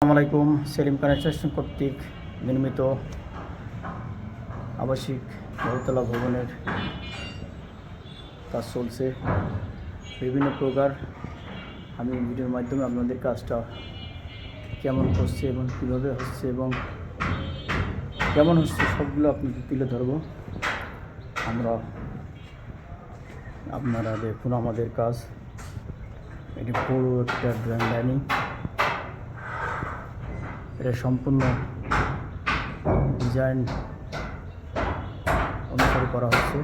আসসালামু আলাইকুম। সেলিম কনস্ট্রাকশন কর্তৃক নির্মিত আবাসিক বহুতলা ভবনের কাজ চলছে বিভিন্ন প্রকার। আমি ভিডিওর মাধ্যমে আপনাদের কাজটা কেমন করছে এবং কীভাবে হচ্ছে এবং কেমন হচ্ছে সবগুলো আপনাদের তুলে ধরবো। আপনারা দেখুন আমাদের কাজ। এটি বড় একটা ড্রয়িং ডাইনিং, এটা সম্পূর্ণ ডিজাইন অনুসারে করা হচ্ছে।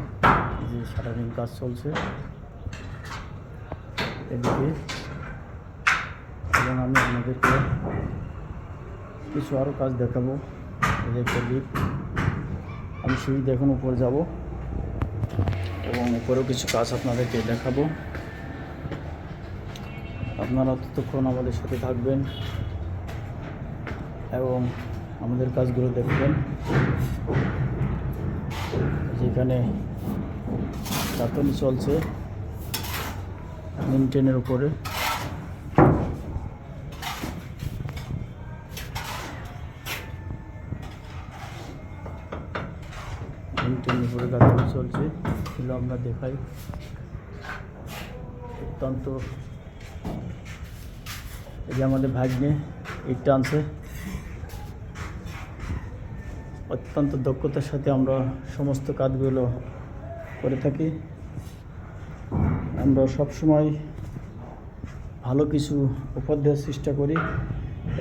যে শাটারিং কাজ চলছে এদিকে, এবং আমি আপনাদেরকে কিছু আরও কাজ দেখাবো। আমি সিঁড়ি দেখুন উপরে যাব এবং উপরেও কিছু কাজ আপনাদেরকে দেখাবো। আপনারা ততক্ষণ আমাদের সাথে থাকবেন এবং আমাদের কাজগুলো দেখবেন। যেখানে গাঁথনি চলছে লিনটেনের উপরে, লিনটেনের উপরে গাঁথনি চলছে। এগুলো আমরা দেখাই। অত্যন্ত এই যে আমাদের ভাগ্নে ইট টানছে, অত্যন্ত দক্ষতার সাথে আমরা সমস্ত কাজগুলো করে থাকি। আমরা সবসময় ভালো কিছু উপহার দেওয়ার চেষ্টা করি।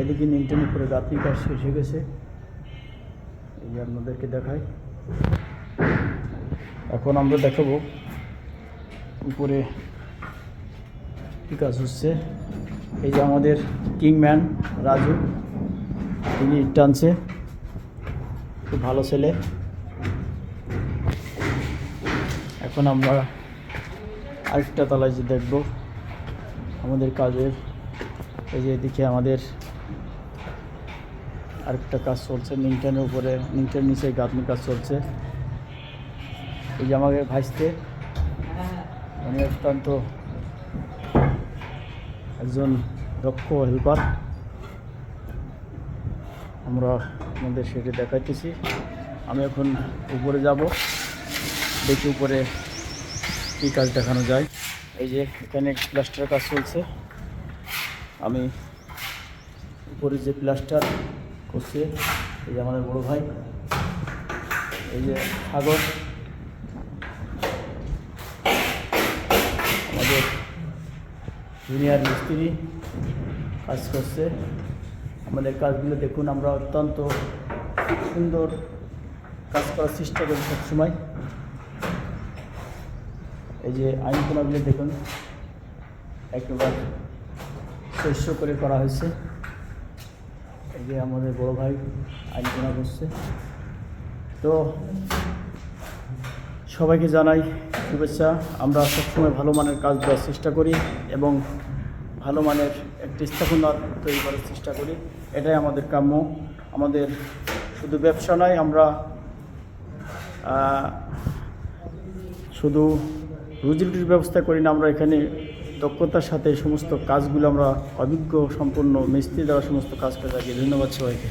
এদিকে লিনটেনের উপরে গাঁথনি কাজ শেষ হয়ে গেছে, এই যে আপনাদেরকে দেখাই। এখন আমরা দেখাবো উপরে কী কাজ হচ্ছে। এই যে আমাদের কিংম্যান রাজু, তিনি ইট টানছে, খুব ভালো ছেলে। এখন আমরা আরেকটা তলায় যে দেখবো আমাদের কাজের। এই যে এদিকে আমাদের আরেকটা কাজ চলছে লিনটেনের উপরে, লিনটেনের নিচে গাঁথনি কাজ চলছে। এই যে আমাকে ভাইসতে, উনি অত্যন্ত একজন দক্ষ হেল্পার। আমরা আমাদের সেটা দেখাইতেছি। আমি এখন উপরে যাব, দেখি উপরে কী কাজ দেখানো যায়। এই যে এখানে প্লাস্টার কাজ চলছে। আমি উপরে যে প্লাস্টার করছে, এই যে আমাদের বড় ভাই, এই যে সাগর, আমাদের জুনিয়র মিস্ত্রি কাজ করছে। আমাদের কাজগুলো দেখুন, আমরা অত্যন্ত সুন্দর কাজ করার চেষ্টা করি সবসময়। এই যে আইনকোনাগুলো দেখুন, একেবারে শস্য করে করা হয়েছে। এই যে আমাদের বড় ভাই আইনকোনা করছে। তো সবাইকে জানাই শুভেচ্ছা। আমরা সবসময় ভালো মানের কাজ দেওয়ার চেষ্টা করি এবং ভালো মানের একটি স্থাপনা তৈরি করার চেষ্টা করি। এটাই আমাদের কাম্য। আমাদের শুধু ব্যবসা নয়, আমরা শুধু রুজি রুটির ব্যবস্থা করি না, আমরা এখানে দক্ষতার সাথে সমস্ত কাজগুলো আমরা অভিজ্ঞ সম্পন্ন মিস্ত্রি দ্বারা সমস্ত কাজ করে থাকি। ধন্যবাদ সবাইকে।